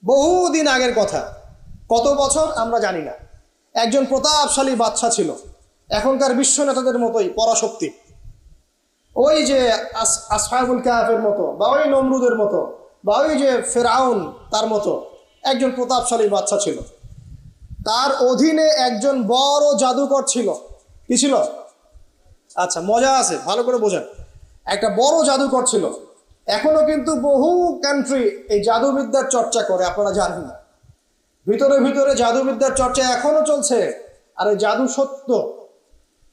বহুদিন আগের কথা, কত বছর আমরা জানি না। একজন প্রতাপশালী বাদশা ছিল, এখনকার বিশ্ব নেতাদের মতোই পরাশক্তি, ওই যে আসহাবুল কাহাফের মতো, বা ওই নমরুদের মতো, বা ওই যে ফেরাউন তার মতো একজন প্রতাপশালী বাদশা ছিল। তার অধীনে একজন বড় জাদুকর ছিল। কি ছিল? আচ্ছা, মজা আছে, ভালো করে বোঝেন। একটা বড় জাদুকর ছিল। এখনো কিন্তু বহু কান্ট্রি এই জাদুবিদ্যার চর্চা করে, আপনারা জানেন না। ভিতরে ভিতরে জাদুবিদ্যার চর্চা এখনো চলছে। আর এই জাদু সত্য,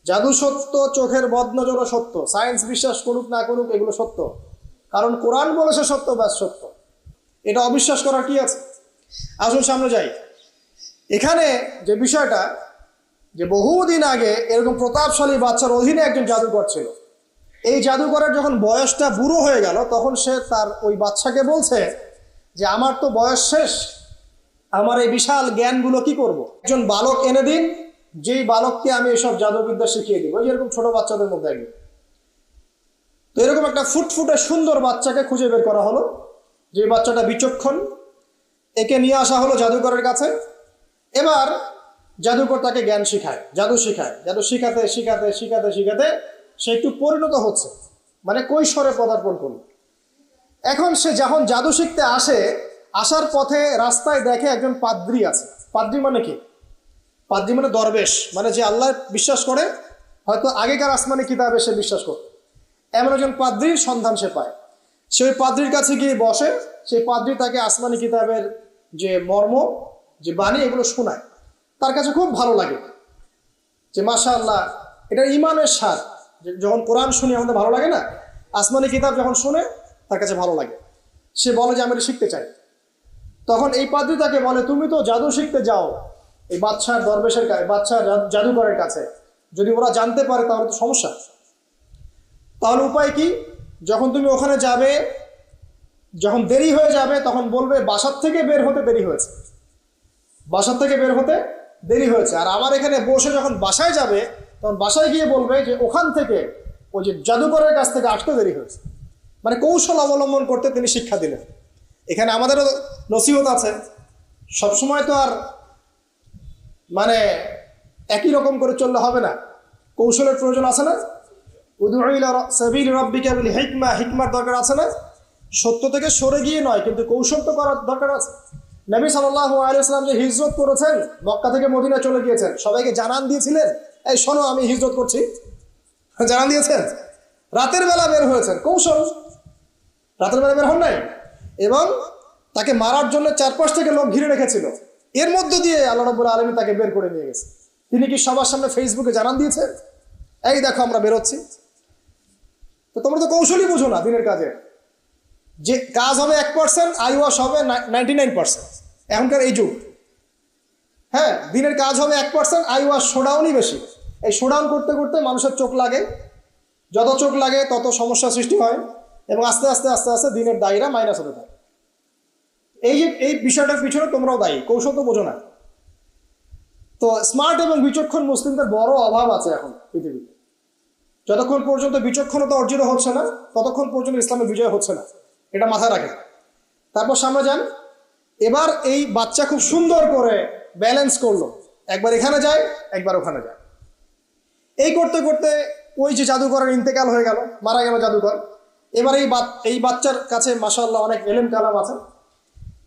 জাদু সত্য, চোখের বদনজরও সত্য। সায়েন্স বিশ্বাস করুক না করুক, এগুলো সত্য, কারণ কোরআন বলেছে সত্য, ব্যাস সত্য। এটা অবিশ্বাস করার কি আছে? আসুন সামনে যাই। এখানে যে বিষয়টা, যে বহুদিন আগে এরকম প্রতাপশালী বাচ্চার অধীনে একজন জাদুকর ছিল। এই জাদুকরের যখন বয়সটা বুড়ো হয়ে গেল, তখন সে তার ওই বাচ্চাকে বলছে যে আমার তো বয়স শেষ, আমার এই বিশাল জ্ঞানগুলো কি করব? একজন বালক এনে দিন, যেই বালককে আমি এসব জাদুবিদ্যা শিখিয়ে দিব। যেরকম ছোট বাচ্চাদের মধ্যে একদিন তো এরকম একটা ফুটফুটে সুন্দর বাচ্চাকে খুঁজে বের করা হলো, যে বাচ্চাটা বিচক্ষণ। একে নিয়ে আসা হলো জাদুকরের কাছে। এবার জাদুকর তাকে জ্ঞান শিখায়, জাদু শিখায়। জাদু শিখাতে শিখাতে শিখাতে শিখাতে সে একটু পরিণত হচ্ছে, মানে কৈশোরে পদার্পণ করল। এখন সে যখন জাদু শিখতে আসে, আসার পথে রাস্তায় দেখে একজন পাদ্রী আছে। পাদ্রী মানে কি? পাদ্রী মানে দরবেশ, মানে যে আল্লাহ বিশ্বাস করে, হয়তো আগেকার আসমানি কিতাবে সে বিশ্বাস করত। এমন একজন পাদ্রীর সন্ধান সে পায়। সে ওই পাদ্রীর কাছে গিয়ে বসে। সেই পাদ্রী তাকে আসমানি কিতাবের যে মর্ম, যে বাণী, এগুলো শোনায়। তার কাছে খুব ভালো লাগে যে মাশাআল্লাহ, এটা ইমানের সার। যখন কোরআন শুনি আমাদের ভালো লাগে না? আসমানি কিতাব যখন শুনে তার কাছে ভালো লাগে। সে বলে যে আমি এটা শিখতে চাই। তখন এই পাদ্রী তাকে বলে, তুমি তো জাদু শিখতে যাও এই বাদশার দরবেশের কাছে, বাদশার জাদুকরের কাছে, যদি ওরা জানতে পারে তাহলে তো সমস্যা। তাহলে উপায় কি? যখন তুমি ওখানে যাবে, যখন দেরি হয়ে যাবে, তখন বলবে বাসার থেকে বের হতে দেরি হয়েছে, বাসার থেকে বের হতে দেরি হয়েছে। আর আমার এখানে বসে যখন বাসায় যাবে, তখন বাসায় গিয়ে বলবে যে ওখান থেকে, ওই যে জাদুকরের কাছ থেকে আসতে দেরি হয়েছে। মানে কৌশল অবলম্বন করতে তিনি শিক্ষা দিলেন। এখানে আমাদেরও নসিহত আছে। সবসময় তো আর মানে একই রকম করে চললে হবে না, কৌশলের প্রয়োজন আছে না? উদউ ইলা সাবিল রাব্বিকা বিল হিকমা, হিকমার দরকার আছে না? সত্য থেকে সরে গিয়ে নয়, কিন্তু কৌশল তো করার দরকার আছে। নবী সাল্লাল্লাহু আলাইহি ওয়াসাল্লাম যে হিজরত করেছেন, মক্কা থেকে মদিনা চলে গিয়েছেন, সবাইকে জানান দিয়েছিলেন, এই শোনো আমি হিজরত করছি, জানান দিয়েছেন। রাতের বেলা বের হয়েছেন, কৌশল। রাতের বেলা বের হন নাই, এবং তাকে মারার জন্য চারপাশ থেকে লোক ঘিরে রেখেছিল। এর মধ্য দিয়ে আল্লাহ রাব্বুল আলামিন তাকে বের করে নিয়ে গেছে। তিনি কি সবার সামনে ফেসবুকে জানান দিয়েছেন, এই দেখো আমরা বেরোচ্ছি? তো তোমরা তো কৌশলই বুঝো না দিনের কাজে। যে কাজ হবে 1%, আইওয়াশ হবে 99%। এখনকার এই যুগ, হ্যাঁ, দিনের কাজ হবে 1%, আইওয়াশ শোডাউনই বেশি। এই শোডাউন করতে করতে মানুষের চোখ লাগে, যত চোখ লাগে তত সমস্যা সৃষ্টি হয়, এবং আস্তে আস্তে আস্তে আস্তে দিনের দায়রা মাইনাস হতে থাকে। এই বিষয়টার পিছনে তোমরাও দায়ী, কৌশল তো বোঝো না। তো স্মার্ট এবং বিচক্ষণ মুসলিমদের বড় অভাব আছে এখন পৃথিবীতে। যতক্ষণ পর্যন্ত বিচক্ষণতা অর্জিত হচ্ছে না, ততক্ষণ পর্যন্ত ইসলামের বিজয় হচ্ছে না, এটা মাথায় রাখেন। তারপর সামনে যান। এবার এই বাচ্চা খুব সুন্দর করে ব্যালেন্স করলো, একবার এখানে যায়, একবার ওখানে যায়। এই করতে করতে ওই যে জাদুকরের ইন্তেকাল হয়ে গেল, মারা গেল জাদুকর। এবার এই বাচ্চার কাছে মাশাআল্লাহ অনেক এলেম কালাম আছে।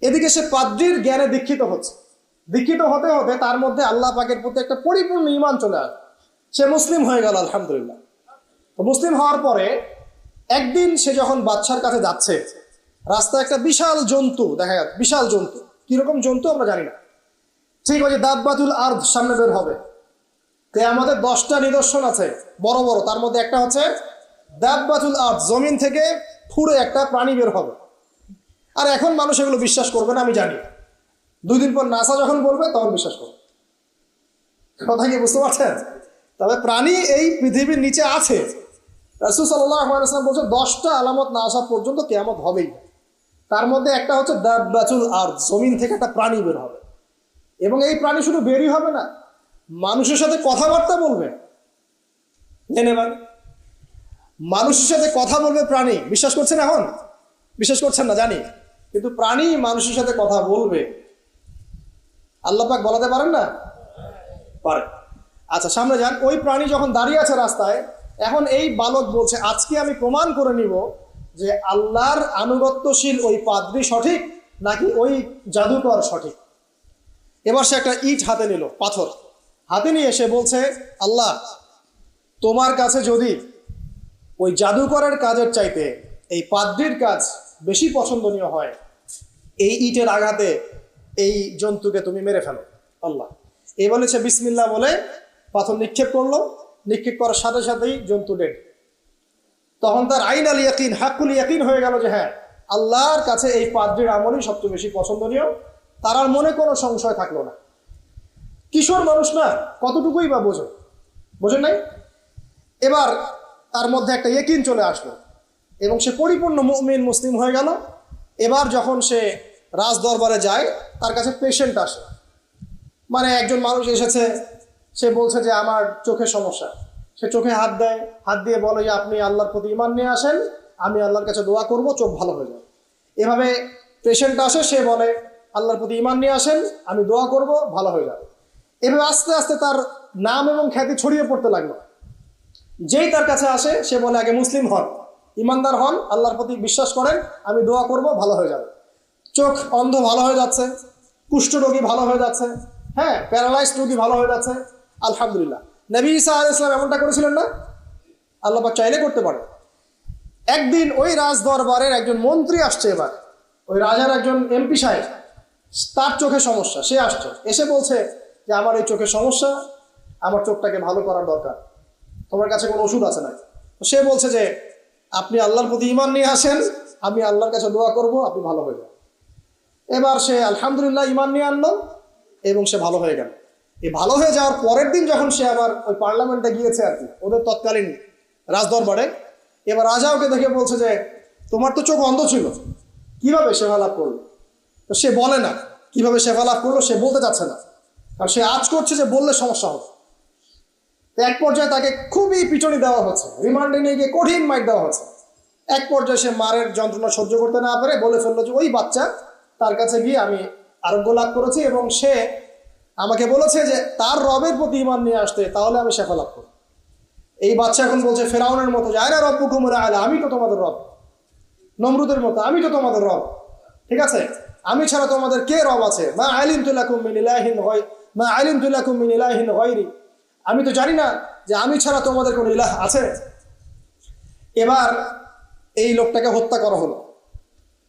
এদিকে সে পাদ্রীর জ্ঞানে দীক্ষিত হচ্ছে। দীক্ষিত হতে হতে তার মধ্যে আল্লাহ পাকের প্রতি একটা পরিপূর্ণ ঈমান চলে আসে। সে মুসলিম হয়ে গেল, আলহামদুলিল্লাহ। তো মুসলিম হওয়ার পরে একদিন সে যখন বাচ্চার কাছে যাচ্ছে, রাস্তায় একটা বিশাল জন্তু দেখা গেল। বিশাল জন্তু, কিরকম জন্তু আমরা জানি না। ঠিক ওই যে দাব্বাতুল আরদ সামনে বের হবে, আমাদের 10টা নিদর্শন আছে বড় বড়, তার মধ্যে একটা হচ্ছে দাব্বাতুল আরদ, জমিন থেকে ফুঁড়ে একটা প্রাণী বের হবে। আর এখন মানুষ এগুলো বিশ্বাস করবে না, আমি জানি। 2 দিন পর নাসা যখন বলবে তখন বিশ্বাস করবে। কথা কি বুঝতে পারছেন? তবে প্রাণী এই পৃথিবীর নিচে আছে। রাসূল সাল্লাল্লাহু আলাইহি ওয়াসাল্লাম বলছেন 10টা আলামত না আসা পর্যন্ত কিয়ামত হবেই। তার মধ্যে একটা হচ্ছে দাব্বাতুল আরদ, জমিন থেকে একটা প্রাণী বের হবে। এবং এই প্রাণী শুধু বেরই হবে না, মানুষের সাথে কথাবার্তা বলবে। এবার মানুষের সাথে কথা বলবে প্রাণী। বিশ্বাস করছেন? এখন বিশ্বাস করছেন না জানি, কিন্তু প্রাণী মানুষের সাথে কথা বলবে, আল্লাহ পাক বলাতে পারেন না? পারে। আচ্ছা, সামনে যান। ওই প্রাণী যখন দাঁড়িয়ে আছে রাস্তায়, এখন এই বালক বলছে, আজকে আমি প্রমাণ করে নিব যে আল্লাহর আনুগত্যশীল ওই পাদ্রী সঠিক নাকি ওই জাদুকর সঠিক। এবার সে একটা ইট হাতে নিল, পাথর হাতে নিয়ে এসে বলছে, আল্লাহ, তোমার কাছে যদি ওই জাদুকরের কাজের চাইতে এই পাদ্রীর কাজ বেশি পছন্দনীয় হয়, এই ইটের আঘাতে এই জন্তুকে তুমি মেরে ফেলো আল্লাহ। এই বলেছে বিসমিল্লাহ বলে পাথর নিক্ষেপ করলো। নিক্ষেপ করার সাথে সাথেই জন্তু ডেড। তখন তার আইন আল ইয়াকিন, হাক্কুল ইয়াকিন হয়ে গেল যে হ্যাঁ, আল্লাহর কাছে এই পাদ্রীর আমলই সবচেয়ে বেশি পছন্দনীয়। তার আর মনে কোনো সংশয় থাকলো না। কিশোর মানুষ না, কতটুকুই বা বোঝেন নাই? এবার তার মধ্যে একটা ইয়াকিন চলে আসলো এবং সে পরিপূর্ণ মুমিন মুসলিম হয়ে গেল। এবার যখন সে রাজ দরবারে যায়, তার কাছে পেশেন্ট আসে, মানে একজন মানুষ এসেছে, সে বলছে যে আমার চোখের সমস্যা। সে চোখে হাত দেয়, হাত দিয়ে বলে যে আপনি আল্লাহর প্রতি ঈমান নিয়ে আসেন, আমি আল্লাহর কাছে দোয়া করব, চোখ ভালো হয়ে যাবে। এভাবে পেশেন্ট আসে, সে বলে আল্লাহর প্রতি ঈমান নিয়ে আসেন, আমি দোয়া করব, ভালো হয়ে যাবে। এভাবে আস্তে আস্তে তার নাম এবং খ্যাতি ছড়িয়ে পড়তে লাগলো। যেই তার কাছে আসে, সে বলে আগে মুসলিম হন, ইমানদার হন, আল্লাহর প্রতি বিশ্বাস করেন, আমি দোয়া করব, ভালো হয়ে যাবে। চোখ অন্ধ ভালো হয়ে যাচ্ছে, কুষ্ঠরোগী ভালো হয়ে যাচ্ছে, হ্যাঁ, প্যারালাইজড রোগী ভালো হয়ে যাচ্ছে, আলহামদুলিল্লাহ। নবী ঈসা আলাইহিস সালাম এমনটা করেছিলেন না? আল্লাহ পাক চাইলে করতে পারে। একদিন ওই রাজ দরবারের একজন মন্ত্রী আসছে, এবার ওই রাজার একজন এমপি সাহেব, তার চোখে সমস্যা, সে আসছে, এসে বলছে যে আমার এই চোখের সমস্যা, আমার চোখটাকে ভালো করার দরকার, তোমার কাছে কোনো ওষুধ আছে না? সে বলছে যে আপনি আল্লাহর প্রতি ঈমান নিয়ে আসেন, আমি আল্লাহর কাছে দোয়া করব, আপনি ভালো হয়ে যান। এবার সে আলহামদুলিল্লাহ ঈমান নিয়ে আনলো এবং সে ভালো হয়ে গেল। এই ভালো হয়ে যাওয়ার পরের দিন যখন সে আবার ওই পার্লামেন্টে গিয়েছে আর কি, ওদের তৎকালীন রাজদরবারে, এবার রাজা ওকে দেখে বলছে যে তোমার তো চোখ অন্ধ ছিল, কিভাবে সেবা লাভ করলো? তো সে বলে না কিভাবে সেবা লাভ করলো, সে বলতে চাচ্ছে না, কারণ সে আজ করছে যে বললে সমস্যা হবে। এক পর্যায়ে তাকে খুবই পিটনি দেওয়া হচ্ছে, রিমান্ডে নিয়ে গিয়ে কঠিন মাইর দেওয়া হচ্ছে। এক পর্যায়ে সে মারের যন্ত্রণা সহ্য করতে না পারে বলে ফেললো যে ওই বাচ্চা, তার কাছে গিয়ে আমি আরোগ্য লাভ করেছি এবং সে আমাকে বলেছে যে তার রবের প্রতি ঈমান নিয়ে আসতে, তাহলে আমি শেফা লাভ করব। এই বাচ্চা এখন বলছে ফেরাউনের মতো, যায় না রব্বুকুম আ'লা, আমি তো তোমাদের রব। নমরুদের মতো, আমি তো তোমাদের রব, ঠিক আছে, আমি ছাড়া তোমাদের কে রব আছে? মা আলিমতু লাকুম মিন ইলাহিন গায়রি, মা আলিমতু লাকুম মিন ইলাহিন গায়রি, আমি তো জানি না যে আমি ছাড়া তোমাদের কোনো ইলাহ আছে। এবার এই লোকটাকে হত্যা করা হলো,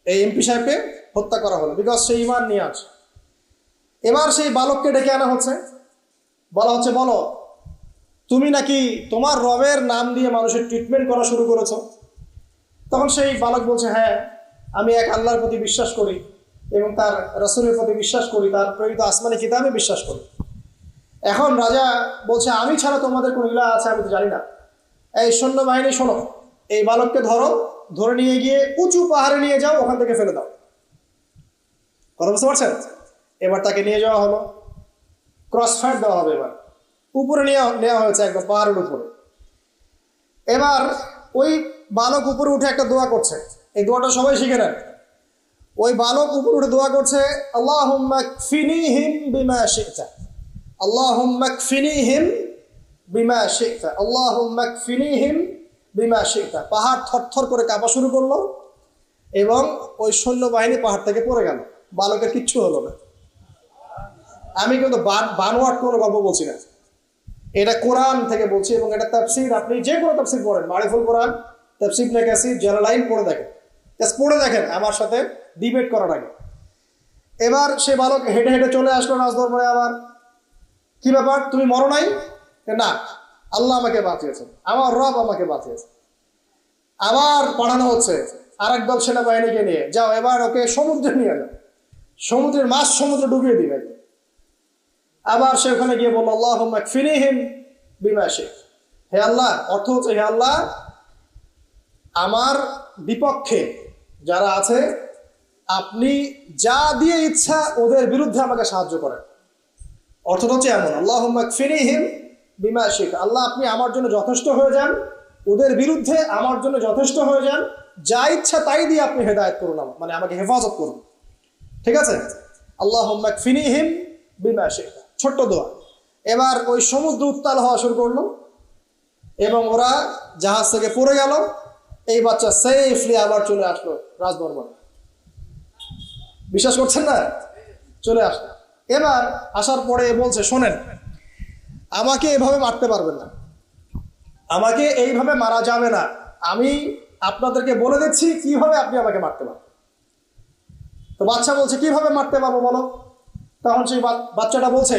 এই এমপি সাহেবকে হত্যা করা হলো, বিকজ সে ঈমান নিয়ে আসে। এবার সেই বালককে ডেকে আনা হচ্ছে, বলা হচ্ছে বলো তুমি নাকি তোমার রবের নাম দিয়ে মানুষের ট্রিটমেন্ট করা শুরু করেছো? তখন সেই বালক বলছে হ্যাঁ, আমি এক আল্লাহর প্রতি বিশ্বাস করি এবং তার রাসূলের প্রতি বিশ্বাস করি, তার প্রেরিত আসমানি কিতাবে বিশ্বাস করি। এখন রাজা বলছে আমি ছাড়া তোমাদের কোন ইলাহ আছে আমি তো জানি না। এই সৈন্যবাহিনী শোনো, এই বালককে ধরো, ধরে নিয়ে গিয়ে উঁচু পাহাড়ে নিয়ে যাও, ওখান থেকে ফেলে দাও। কথা বুঝতে পারছেন? এবার তাকে নিয়ে যাওয়া হলো, ক্রস ফায়ার দেওয়া হবে, এবার উপরে নেওয়া হয়েছে, একদম পাহাড়ের উপরে। এবার ওই বালক উপরে উঠে একটা দোয়া করছে, এই দোয়াটা সবাই শিখে নেন। ওই বালক উপরে উঠে দোয়া করছে, আল্লাহুম্মা কফিনিহিম বিমা শি'তা, আল্লাহুম্মা কফিনিহিম বিমা শি'তা, আল্লাহুম্মা কফিনিহিম বিমা শি'তা। পাহাড় থরথর করে কাঁপা শুরু করলো এবং ওই সৈন্যবাহিনী পাহাড় থেকে পড়ে গেল, বালকের কিচ্ছু হলো না। আমি কিন্তু বানোয়াট কোনো গল্প বলছি না, এটা কোরআন থেকে বলছি এবং এটা তাফসীর, আপনি যে কোনো তাফসীর পড়েন, মারিফুল কোরআন, তাফসীর ইবনে কাসির, জালালাইন পড়ে দেখেন, জাস্ট পড়ে দেখেন আমার সাথে ডিবেট করার আগে। এবার সে বালক হেঁটে হেঁটে চলে আসলো রাজদরবারে। আবার কি ব্যাপার, তুমি মরো নাই? না, আল্লাহ আমাকে বাঁচিয়েছেন, আমার রব আমাকে বাঁচিয়েছে। আবার পাঠানো হচ্ছে আরেক দল সেনাবাহিনীকে নিয়ে, যাও এবার ওকে সমুদ্রে নিয়ে যাও, সমুদ্রের মাছ সমুদ্রে ডুবিয়ে দিবে। আবার সে ওখানে গিয়ে বলল আল্লাহুম্মা কফিনিহিম বিমা শি'তা, হে আল্লাহ, অর্থ হচ্ছে হে আল্লাহ, আমার বিপক্ষে যারা আছে আপনি যা দিয়ে ইচ্ছা ওদের বিরুদ্ধে আমাকে সাহায্য করেন। অর্থটা হচ্ছে এমন, আল্লাহুম্মা কফিনিহিম বিমা শি'তা, আল্লাহ আপনি আমার জন্য যথেষ্ট হয়ে যান, ওদের বিরুদ্ধে আমার জন্য যথেষ্ট হয়ে যান, যা ইচ্ছা তাই দিয়ে আপনি হেদায়েত করুন, মানে আমাকে হেফাজত করুন। ঠিক আছে, আল্লাহুম্মা কফিনিহিম বিমা শি'তা, ছোট্ট দোয়া। এবার ওই সমুদ্র উত্তাল হওয়া শুরু করলো এবং ওরা জাহাজ থেকে পড়ে গেল। এই বাচ্চা সেফলি আবার চলে আসলো রাজদরবারে। বিশ্বাস করছেন না? চলে আসলো। এবার আসার পরে বলছে, শোনেন, আমাকে এভাবে মারতে পারবেন না, আমাকে এইভাবে মারা যাবে না, আমি আপনাদেরকে বলে দিচ্ছি কিভাবে আপনি আমাকে মারতে পারবেন। তো বাচ্চা বলছে, কিভাবে মারতে পারবো বলো? তখন সেই বাচ্চাটা বলছে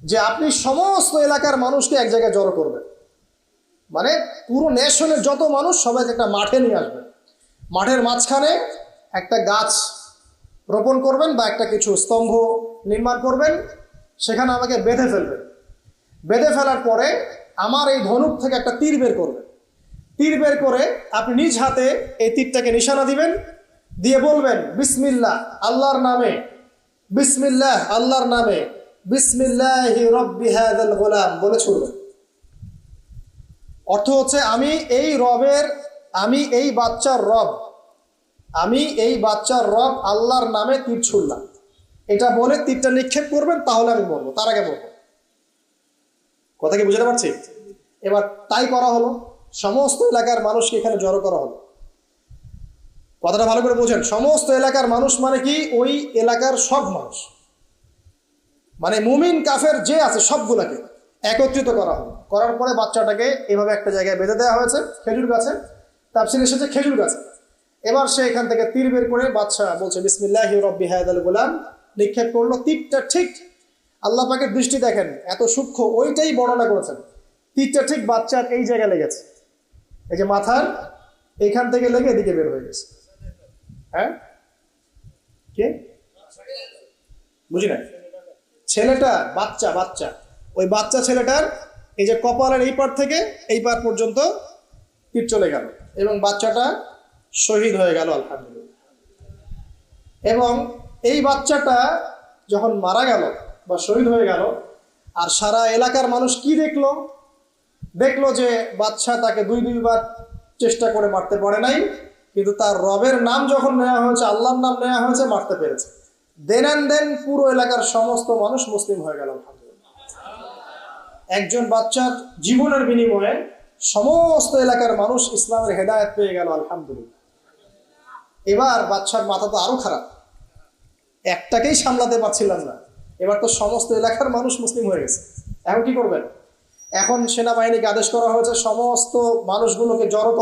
যে আপনি সমস্ত এলাকার মানুষকে এক জায়গায় জড়ো করবেন, মানে পুরো নেশনের যত মানুষ সবাইকে একটা মাঠে নিয়ে আসবেন, মাঠের মাঝখানে একটা গাছ রোপণ করবেন বা একটা কিছু স্তম্ভ নির্মাণ করবেন, সেখানে আমাকে বেঁধে ফেলবেন। বেঁধে ফেলার পরে আমার এই ধনুক থেকে একটা তীর বের করবেন। তীর বের করে আপনি নিজ হাতে এই তীরটাকে নিশানা দিবেন, দিয়ে বলবেন বিসমিল্লাহ আল্লাহর নামে, বিসমিল্লাহ আল্লাহর নামে, বিসমিল্লাহি রব্বি হাযাল গোলাম বলে ছুড়বেন। অর্থ হচ্ছে আমি এই বাচ্চার রব, আমি এই বাচ্চার রব আল্লাহর নামে তীর ছুড়লাম, এটা বলে তীরটা নিক্ষেপ করবেন, তাহলে আমি মরবো, তার আগে মরবো। কথা কি বুঝতে পারছি? এবার তাই করা হলো, সমস্ত এলাকার মানুষকে এখানে জড়ো করা হলো। কথাটা ভালো করে বোঝেন, সমস্ত এলাকার মানুষ মানে কি? ওই এলাকার সব মানুষ, মানে মুমিন কাফের যে আছে সবগুলাকে একত্রিত করা হলো। করার পরে বাচ্চাটাকে এভাবে একটা জায়গায় বেঁধে দেওয়া হয়েছে, খেজুর গাছে, তাফসীরে এসেছে খেজুর গাছে। এবার সে এখান থেকে তীর বের করে বাচ্চা বলছে বিসমিল্লাহি রব্বি হাযাল গোলাম, নিক্ষেপ করলো। তীরটা ঠিক, আল্লাহ পাকের দৃষ্টি দেখেন এত সূক্ষ্ম, ওইটাই বর্ণনা করেছেন। তীরটা ঠিক বাচ্চার এই জায়গায় লেগেছে, এই যে মাথার এইখান থেকে লেগে এদিকে বের হয়ে গেছে। হ্যাঁ, কে বুঝি না? ছেলেটা, বাচ্চা ওই বাচ্চা ছেলেটার এই যে কপালের এই পার থেকে এই পার পর্যন্ত তীর চলে গেল এবং বাচ্চাটা শহীদ হয়ে গেল, আলহামদুলিল্লাহ। এবং এই বাচ্চাটা যখন মারা গেল বা শহীদ হয়ে গেল, আর সারা এলাকার মানুষ কি দেখলো যে বাচ্চা তাকে দুইবার চেষ্টা করে মারতে পারে নাই, কিন্তু তার রবের নাম যখন নেওয়া হয়েছে, আল্লাহর নাম নেওয়া হয়েছে, মারতে পেরেছে। দেন পুরো এলাকার সমস্ত মানুষ মুসলিম হয়ে গেল, আলহামদুলিল্লাহ। একজন বাচ্চার জীবনের বিনিময়ে সমস্ত এলাকার মানুষ ইসলামের হেদায়েত পেয়ে গেল, আলহামদুলিল্লাহ। এবার বাচ্চার মাথা তো আরো খারাপ, একটাকেই সামলাতে পারছিলাম না, এবার তো সমস্ত এলাকার মানুষ মুসলিম হয়ে গেছে। এখন কি করবেন? এখন সেনাবাহিনীকে আদেশ করা হয়েছে সমস্ত মানুষগুলোকে জড়ো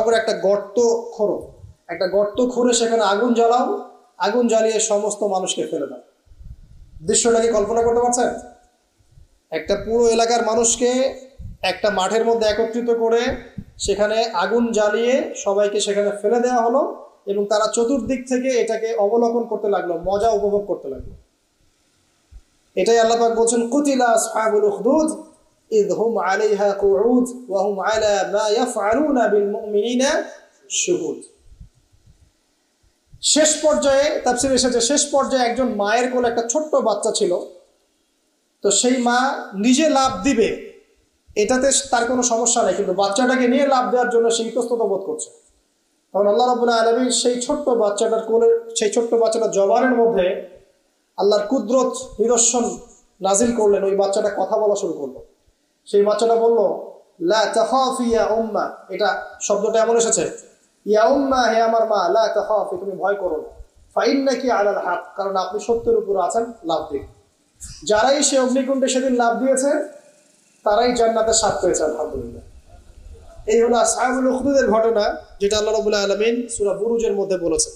করে একটা গর্ত খুঁড়ে সেখানে আগুন জ্বালাও, আগুন জ্বালিয়ে সমস্ত মানুষকে ফেলে দাও। দৃশ্যটা কি কল্পনা করতে পারছেন? একটা পুরো এলাকার মানুষকে একটা মাঠের মধ্যে একত্রিত করে সেখানে আগুন জ্বালিয়ে সবাইকে সেখানে ফেলে দেওয়া হলো এবং তারা চতুর্দিক থেকে এটাকে অবলোকন করতে লাগলো, মজা উপভোগ করতে লাগলো। এটাই আল্লাহ পাক বলছেন, কুতিলা আসহাবুল উখদুদ ইয হুম আলাইহা কুউদ ওয়া হুম আলা মা ইয়াফআলুনা বিল মুমিনিনা শুহুদ। শেষ পর্যায়ে তাফসীরে এসেছে, শেষ পর্যায়ে একজন মায়ের কোলে একটা ছোট্ট বাচ্চা ছিল। তো সেই মা নিজে লাফ দিবে এটাতে তার কোনো সমস্যা নেই, কিন্তু বাচ্চাটাকে নিয়ে লাফ দেওয়ার জন্য সে ইতস্তত বোধ করছে। তখন আল্লাহ রাব্বুল আলামিন সেই ছোট্ট বাচ্চাটার জবানের মধ্যে আল্লাহর কুদরত নিদর্শন নাজিল করলেন। ওই বাচ্চাটা কথা বলা শুরু করলো। সেই বাচ্চাটা বলল, লা তাখাফি ইয়া উম্মা, এটা শব্দটা এমন এসেছে, ইয়া উম্মা, হে আমার মা, লা তাখাফি, তুমি ভয় করো না, ফাইন্নাকি আলাল হক, কারণ আপনি সত্যের উপর আছেন, লাভ দিন। যারাই সে অগ্নিকুণ্ডে সেদিন লাভ দিয়েছে তারাই জান্নাতের স্বাদ পেয়েছে, আলহামদুলিল্লাহ। এই হলো আসহাবুল উখদুদের ঘটনা, যেটা আল্লাহ রাব্বুল আলামিন সূরা বুরুজের মধ্যে বলেছেন।